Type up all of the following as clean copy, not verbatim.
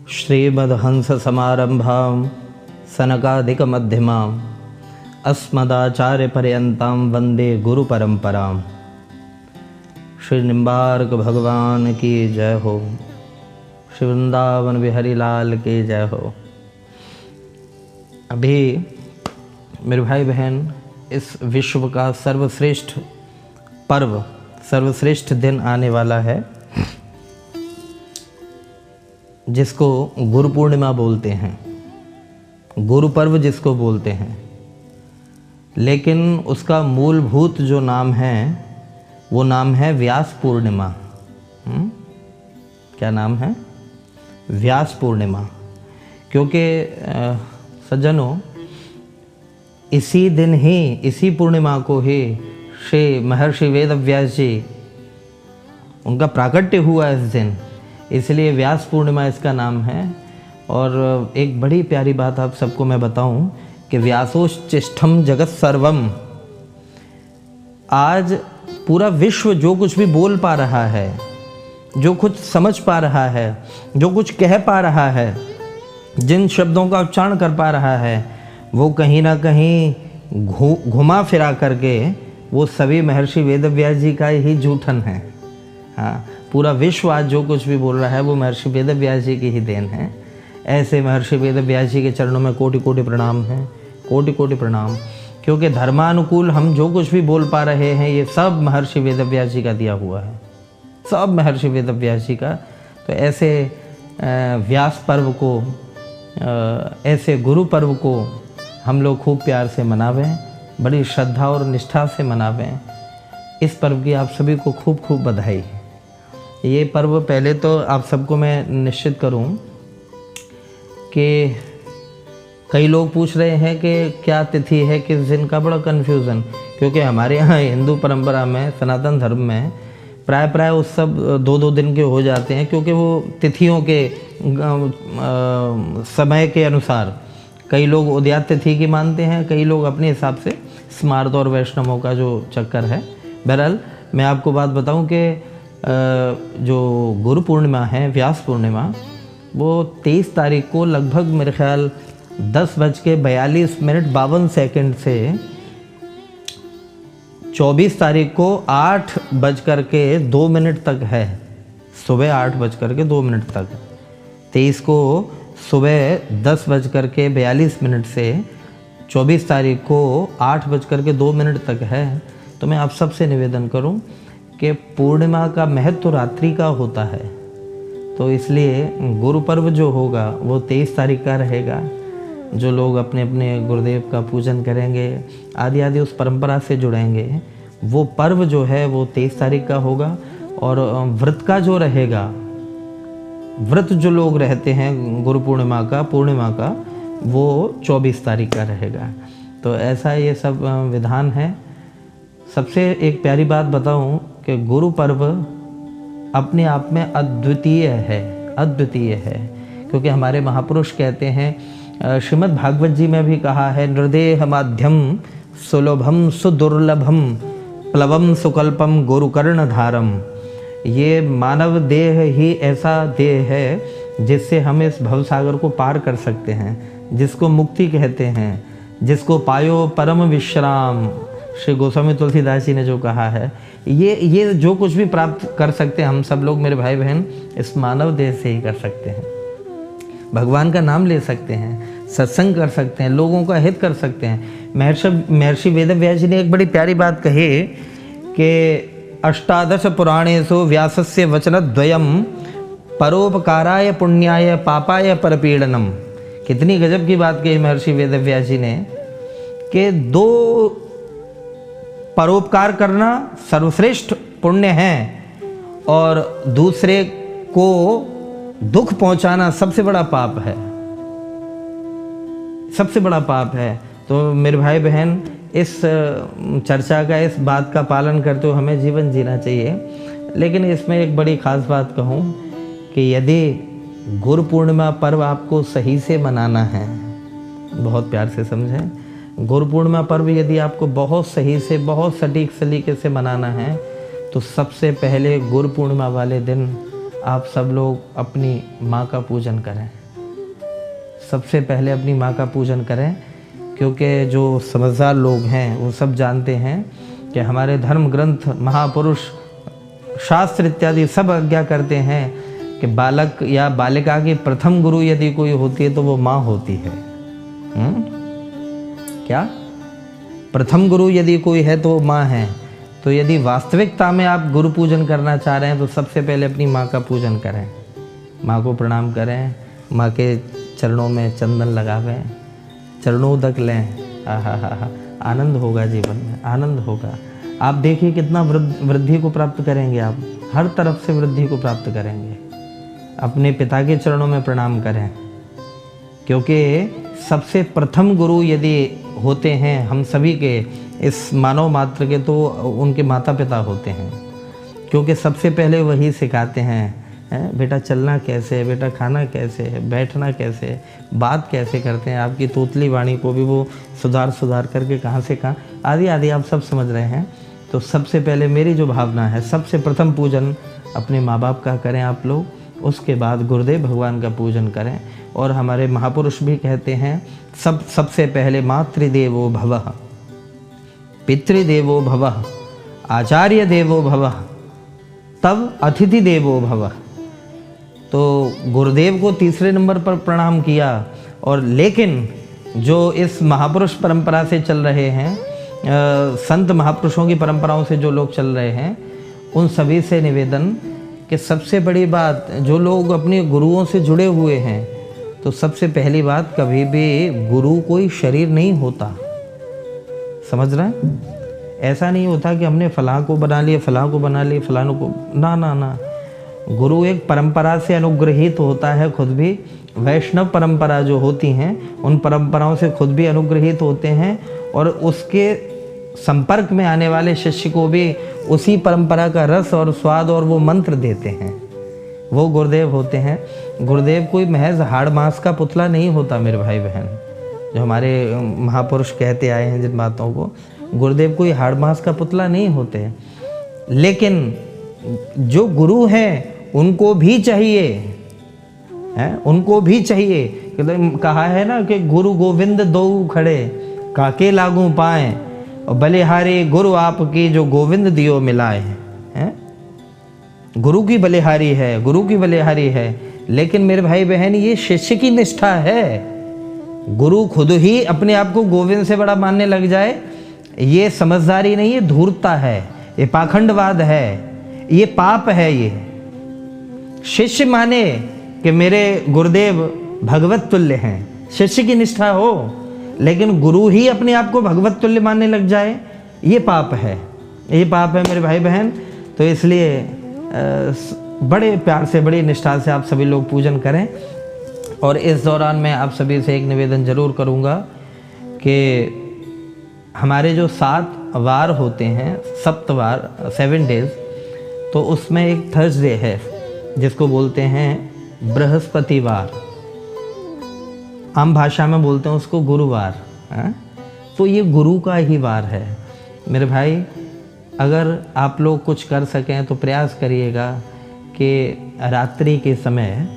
श्रीमद्हंससमारम्भां सनकादिकमध्यमाम् अस्मदाचार्यपर्यन्तां वन्दे गुरुपरम्पराम्। श्री निम्बार्क भगवान की जय हो, श्री वृंदावन बिहारी लाल की जय हो। अभी मेरे भाई बहन इस विश्व का सर्वश्रेष्ठ पर्व, सर्वश्रेष्ठ दिन आने वाला है, जिसको गुरु पूर्णिमा बोलते हैं, गुरु पर्व जिसको बोलते हैं। लेकिन उसका मूलभूत जो नाम है वो नाम है व्यास पूर्णिमा। क्या नाम है? व्यास पूर्णिमा। क्योंकि सज्जनों, इसी दिन ही, इसी पूर्णिमा को ही श्री महर्षि वेदव्यास जी, उनका प्राकट्य हुआ इस दिन, इसलिए व्यास पूर्णिमा इसका नाम है। और एक बड़ी प्यारी बात आप सबको मैं बताऊं कि व्यासोश्चिष्ठम जगत सर्वम। आज पूरा विश्व जो कुछ भी बोल पा रहा है, जो कुछ समझ पा रहा है, जो कुछ कह पा रहा है, जिन शब्दों का उच्चारण कर पा रहा है, वो कहीं ना कहीं घुमा फिरा करके वो सभी महर्षि वेदव्यास जी का ही जूठन है। हाँ, पूरा विश्व आज जो कुछ भी बोल रहा है वो महर्षि वेदव्यास जी की ही देन है। ऐसे महर्षि वेदव्यास जी के चरणों में कोटि कोटि प्रणाम है, कोटि कोटि प्रणाम। क्योंकि धर्मानुकूल हम जो कुछ भी बोल पा रहे हैं ये सब महर्षि वेदव्यास जी का दिया हुआ है, सब महर्षि वेदव्यास जी का। तो ऐसे व्यास पर्व को, ऐसे गुरु पर्व को हम लोग खूब प्यार से मनावें, बड़ी श्रद्धा और निष्ठा से मनावें। इस पर्व की आप सभी को खूब खूब बधाई। ये पर्व पहले तो आप सबको मैं निश्चित करूं कि कई लोग पूछ रहे हैं कि क्या तिथि है, किस दिन का, बड़ा कन्फ्यूज़न। क्योंकि हमारे यहाँ हिंदू परंपरा में, सनातन धर्म में प्राय उत्सव 2-2 दिन के हो जाते हैं। क्योंकि वो तिथियों के समय के अनुसार कई लोग उदयात तिथि की मानते हैं, कई लोग अपने हिसाब से स्मार्त और वैष्णवों का जो चक्कर है। बहरहाल मैं आपको बात बताऊं कि जो गुरु पूर्णिमा है, व्यास पूर्णिमा, वो 23 तारीख को लगभग मेरे ख्याल 10:42 से 24 तारीख को 8:02 तक है, सुबह 8:02 तक। 23 को सुबह 10:42 से 24 तारीख को 8:02 तक है। तो मैं आप सबसे निवेदन करूं कि पूर्णिमा का महत्व रात्रि का होता है, तो इसलिए गुरु पर्व जो होगा वो 23 तारीख का रहेगा। जो लोग अपने अपने गुरुदेव का पूजन करेंगे, आदि उस परंपरा से जुड़ेंगे, वो पर्व जो है वो 23 तारीख का होगा। और व्रत का जो रहेगा, व्रत जो लोग रहते हैं गुरु पूर्णिमा का, वो 24 तारीख का रहेगा। तो ऐसा ये सब विधान है। सबसे एक प्यारी बात बताऊं कि गुरु पर्व अपने आप में अद्वितीय है। क्योंकि हमारे महापुरुष कहते हैं, श्रीमद् भागवत जी में भी कहा है, नृदेह माध्यम सुलभम सुदुर्लभम प्लवम सुकल्पम गुरुकर्णधारम। ये मानव देह ही ऐसा देह है जिससे हम इस भवसागर को पार कर सकते हैं, जिसको मुक्ति कहते हैं, जिसको पायो परम विश्राम। श्री गोस्वामी तुलसीदास जी ने जो कहा है, ये जो कुछ भी प्राप्त कर सकते हैं हम सब लोग, मेरे भाई बहन, इस मानव देह से ही कर सकते हैं। भगवान का नाम ले सकते हैं, सत्संग कर सकते हैं, लोगों का हित कर सकते हैं। महर्षि वेदव्यास जी ने एक बड़ी प्यारी बात कही कि 18 पुराणेषु व्यासस्य वचनद्वयम् परोपकाराय पुण्याय पापाय परपीडनम। कितनी गजब की बात कही महर्षि वेदव्यास जी ने कि 2 परोपकार करना सर्वश्रेष्ठ पुण्य है और दूसरे को दुख पहुंचाना सबसे बड़ा पाप है, सबसे बड़ा पाप है। तो मेरे भाई बहन, इस चर्चा का, इस बात का पालन करते हुए हमें जीवन जीना चाहिए। लेकिन इसमें एक बड़ी ख़ास बात कहूँ कि यदि गुरु पूर्णिमा पर्व आपको सही से मनाना है, बहुत प्यार से समझें, गुरु पूर्णिमा पर्व यदि आपको बहुत सही से, बहुत सटीक तरीके से मनाना है, तो सबसे पहले गुरु पूर्णिमा वाले दिन आप सब लोग अपनी माँ का पूजन करें। सबसे पहले अपनी माँ का पूजन करें, क्योंकि जो समझदार लोग हैं वो सब जानते हैं कि हमारे धर्म ग्रंथ, महापुरुष, शास्त्र इत्यादि सब आज्ञा करते हैं कि बालक या बालिका की प्रथम गुरु यदि कोई होती है तो वो माँ होती है। क्या प्रथम गुरु यदि कोई है तो वो माँ है। तो यदि वास्तविकता में आप गुरु पूजन करना चाह रहे हैं तो सबसे पहले अपनी माँ का पूजन करें, माँ को प्रणाम करें, माँ के चरणों में चंदन लगावें, चरणोदक लें। आहा, आनंद होगा, जीवन में आनंद होगा। आप देखिए कितना वृद्धि को प्राप्त करेंगे, आप हर तरफ से वृद्धि को प्राप्त करेंगे। अपने पिता के चरणों में प्रणाम करें, क्योंकि सबसे प्रथम गुरु यदि होते हैं हम सभी के, इस मानव मात्र के, तो उनके माता पिता होते हैं। क्योंकि सबसे पहले वही सिखाते हैं, बेटा चलना कैसे है, बेटा खाना कैसे है, बैठना कैसे है, बात कैसे करते हैं। आपकी तोतली वाणी को भी वो सुधार करके कहाँ से कहाँ आदि आप सब समझ रहे हैं। तो सबसे पहले मेरी जो भावना है, सबसे प्रथम पूजन अपने माँ बाप का करें आप लोग। उसके बाद गुरुदेव भगवान का पूजन करें। और हमारे महापुरुष भी कहते हैं सबसे पहले मातृदेवो भवः, पितृदेवो भवः, आचार्य देवो भवः, तब अतिथि देवो भवः। तो गुरुदेव को तीसरे नंबर पर प्रणाम किया। और लेकिन जो इस महापुरुष परंपरा से चल रहे हैं, संत महापुरुषों की परंपराओं से जो लोग चल रहे हैं, उन सभी से निवेदन कि सबसे बड़ी बात, जो लोग अपने गुरुओं से जुड़े हुए हैं, तो सबसे पहली बात, कभी भी गुरु कोई शरीर नहीं होता। समझ रहे हैं? ऐसा नहीं होता कि हमने फलां को बना लिया, फलां को बना लिया, फलानों को, ना। गुरु एक परंपरा से अनुग्रहित होता है, खुद भी वैष्णव परंपरा जो होती हैं उन परंपराओं से खुद भी अनुग्रहित होते हैं, और उसके संपर्क में आने वाले शिष्य को भी उसी परंपरा का रस और स्वाद और वो मंत्र देते हैं। वो गुरुदेव होते हैं। गुरुदेव कोई महज हाड़ मांस का पुतला नहीं होता मेरे भाई बहन, जो हमारे महापुरुष कहते आए हैं जिन बातों को। गुरुदेव कोई हाड़ मांस का पुतला नहीं होते। लेकिन जो गुरु हैं उनको भी चाहिए, उनको भी चाहिए। कहा है ना कि गुरु गोविंद दो खड़े, काके लागू पाए, और बलिहारी गुरु आपकी जो गोविंद दियो मिलाए हैं। गुरु की बलिहारी है, गुरु की बलिहारी है। लेकिन मेरे भाई बहन, ये शिष्य की निष्ठा है। गुरु खुद ही अपने आप को गोविंद से बड़ा मानने लग जाए, ये समझदारी नहीं है, धूर्तता है, ये पाखंडवाद है, ये पाप है। ये शिष्य माने कि मेरे गुरुदेव भगवत तुल्य हैं, शिष्य की निष्ठा हो, लेकिन गुरु ही अपने आप को भगवत तुल्य मानने लग जाए, ये पाप है, ये पाप है मेरे भाई बहन। तो इसलिए बड़े प्यार से, बड़ी निष्ठा से आप सभी लोग पूजन करें। और इस दौरान मैं आप सभी से एक निवेदन जरूर करूंगा कि हमारे जो 7 वार होते हैं, सप्तवार, 7 डेज, तो उसमें एक थर्सडे है जिसको बोलते हैं बृहस्पतिवार, आम भाषा में बोलते हैं उसको गुरुवार। तो ये गुरु का ही वार है मेरे भाई। अगर आप लोग कुछ कर सकें तो प्रयास करिएगा कि रात्रि के समय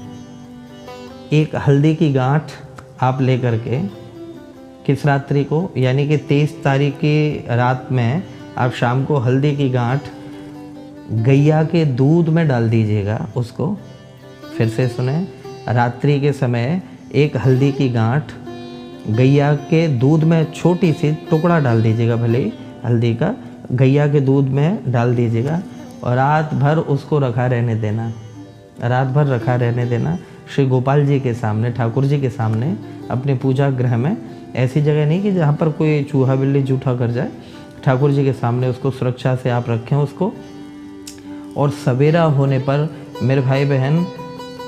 एक हल्दी की गांठ आप लेकर के, किस रात्रि को, यानी कि 23 तारीख की रात में आप शाम को हल्दी की गांठ गैया के दूध में डाल दीजिएगा उसको। फिर से सुने, रात्रि के समय एक हल्दी की गांठ गैया के दूध में छोटी सी टुकड़ा डाल दीजिएगा, भले ही हल्दी का, गैया के दूध में डाल दीजिएगा और रात भर उसको रखा रहने देना, रात भर रखा रहने देना। श्री गोपाल जी के सामने, ठाकुर जी के सामने, अपने पूजा गृह में, ऐसी जगह नहीं कि जहाँ पर कोई चूहा बिल्ली जूठा कर जाए, ठाकुर जी के सामने उसको सुरक्षा से आप रखें उसको। और सवेरा होने पर मेरे भाई बहन,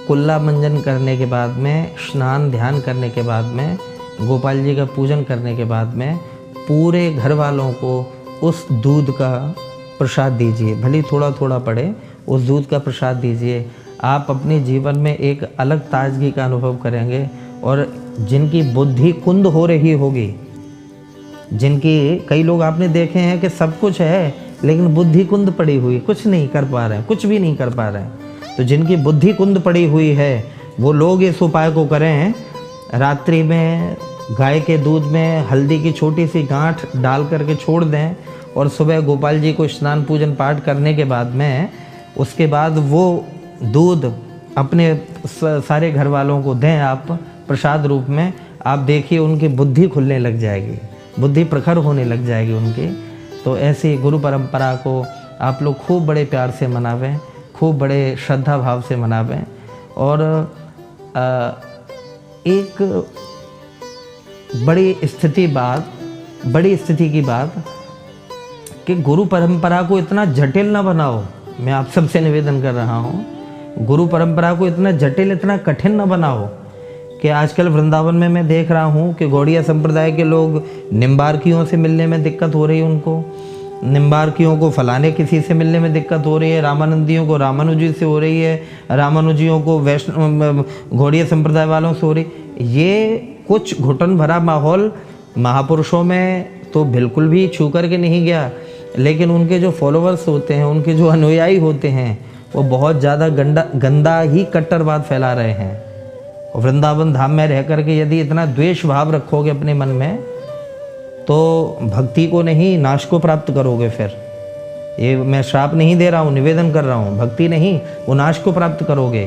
कुल्ला मंजन करने के बाद में, स्नान ध्यान करने के बाद में, गोपाल जी का पूजन करने के बाद में, पूरे घर वालों को उस दूध का प्रसाद दीजिए, भले थोड़ा थोड़ा पड़े, उस दूध का प्रसाद दीजिए। आप अपने जीवन में एक अलग ताजगी का अनुभव करेंगे। और जिनकी बुद्धि कुंद हो रही होगी, जिनकी, कई लोग आपने देखे हैं कि सब कुछ है लेकिन बुद्धि कुंद पड़ी हुई, कुछ नहीं कर पा रहे हैं, कुछ भी नहीं कर पा रहे हैं, तो जिनकी बुद्धि कुंद पड़ी हुई है वो लोग इस उपाय को करें, रात्रि में गाय के दूध में हल्दी की छोटी सी गांठ डाल करके छोड़ दें और सुबह गोपाल जी को स्नान पूजन पाठ करने के बाद में उसके बाद वो दूध अपने सारे घर वालों को दें आप प्रसाद रूप में। आप देखिए उनकी बुद्धि खुलने लग जाएगी, बुद्धि प्रखर होने लग जाएगी उनकी। तो ऐसी गुरु परंपरा को आप लोग खूब बड़े प्यार से मनावें, खूब बड़े श्रद्धा भाव से मनावें। और एक बड़ी स्थिति की बात कि गुरु परंपरा को इतना जटिल ना बनाओ। मैं आप सबसे निवेदन कर रहा हूँ, गुरु परंपरा को इतना जटिल, इतना कठिन ना बनाओ कि आजकल वृंदावन में मैं देख रहा हूँ कि गौड़िया संप्रदाय के लोग निम्बार्कियों से मिलने में दिक्कत हो रही है, उनको निम्बार्कियों को फलाने किसी से मिलने में दिक्कत हो रही है, रामानंदियों को रामानुजी से हो रही है, रामानुजियों को वैष्णव गौड़िया संप्रदाय वालों से हो रही। ये कुछ घुटन भरा माहौल महापुरुषों में तो बिल्कुल भी छू करके नहीं गया, लेकिन उनके जो फॉलोअर्स होते हैं, उनके जो अनुयायी होते हैं, वो बहुत ज़्यादा गंदा ही कट्टरवाद फैला रहे हैं। वृंदावन धाम में रह करके यदि इतना द्वेष भाव रखोगे अपने मन में तो भक्ति को नहीं, नाश को प्राप्त करोगे। फिर ये मैं श्राप नहीं दे रहा हूँ, निवेदन कर रहा हूँ, भक्ति नहीं, वो नाश को प्राप्त करोगे।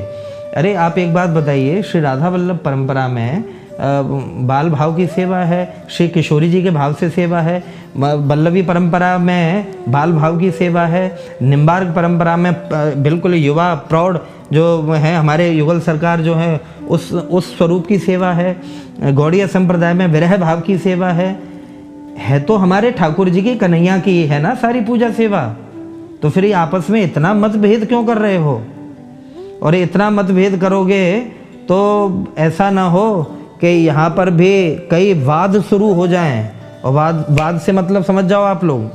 अरे आप एक बात बताइए, श्री राधा वल्लभ परंपरा में बाल भाव की सेवा है, श्री किशोरी जी के भाव से सेवा है, वल्लभी परंपरा में बाल भाव की सेवा है, निम्बार्क परंपरा में बिल्कुल युवा प्रौढ़ जो है हमारे युगल सरकार जो है उस स्वरूप की सेवा है, गौड़िया संप्रदाय में विरह भाव की सेवा है तो हमारे ठाकुर जी की कन्हैया की है ना सारी पूजा सेवा। तो फिर आपस में इतना मतभेद क्यों कर रहे हो? और इतना मतभेद करोगे तो ऐसा ना हो कि यहाँ पर भी कई वाद शुरू हो जाएं। और वाद से मतलब समझ जाओ आप लोग,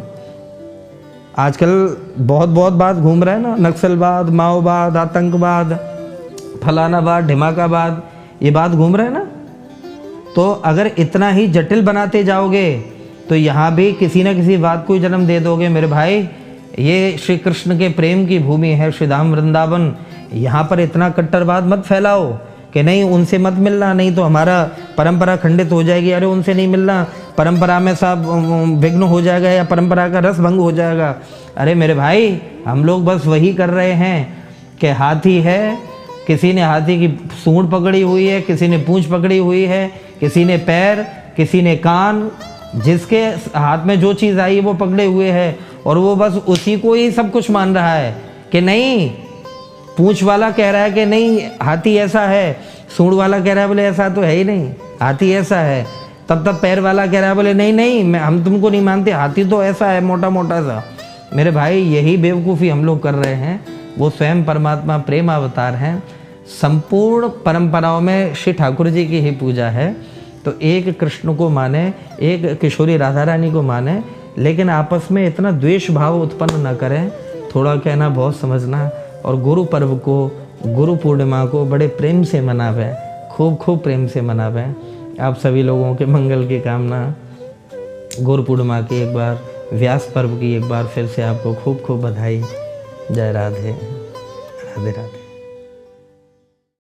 आजकल बहुत बात घूम रहा है ना, नक्सलवाद, माओवाद, आतंकवाद, फलानावाद, ढिमाकावाद, ये बात घूम रहा है ना। तो अगर इतना ही जटिल बनाते जाओगे तो यहाँ भी किसी न किसी बात को जन्म दे दोगे। मेरे भाई, ये श्री कृष्ण के प्रेम की भूमि है, श्री धाम वृंदावन। यहाँ पर इतना कट्टरवाद मत फैलाओ कि नहीं उनसे मत मिलना, नहीं तो हमारा परंपरा खंडित हो जाएगी। अरे उनसे नहीं मिलना, परंपरा में सब विघ्न हो जाएगा या परंपरा का रस भंग हो जाएगा। अरे मेरे भाई, हम लोग बस वही कर रहे हैं कि हाथी है, किसी ने हाथी की सूंड पकड़ी हुई है, किसी ने पूंछ पकड़ी हुई है, किसी ने पैर, किसी ने कान, जिसके हाथ में जो चीज़ आई वो पकड़े हुए है और वो बस उसी को ही सब कुछ मान रहा है कि नहीं। पूंछ वाला कह रहा है कि नहीं हाथी ऐसा है, सूंड वाला कह रहा है बोले ऐसा तो है ही नहीं, हाथी ऐसा है। तब पैर वाला कह रहा है बोले नहीं हम तुमको नहीं मानते, हाथी तो ऐसा है मोटा मोटा सा। मेरे भाई, यही बेवकूफ़ी हम लोग कर रहे हैं। वो स्वयं परमात्मा प्रेम अवतार हैं। संपूर्ण परंपराओं में श्री ठाकुर जी की ही पूजा है। तो एक कृष्ण को माने, एक किशोरी राधा रानी को माने, लेकिन आपस में इतना द्वेष भाव उत्पन्न न करें। थोड़ा कहना बहुत समझना। और गुरु पर्व को, गुरु पूर्णिमा को बड़े प्रेम से मनावें, खूब प्रेम से मनावें। आप सभी लोगों के मंगल की कामना। गुरु पूर्णिमा की एक बार, व्यास पर्व की एक बार फिर से आपको खूब बधाई। जय राधे, राधे राधे।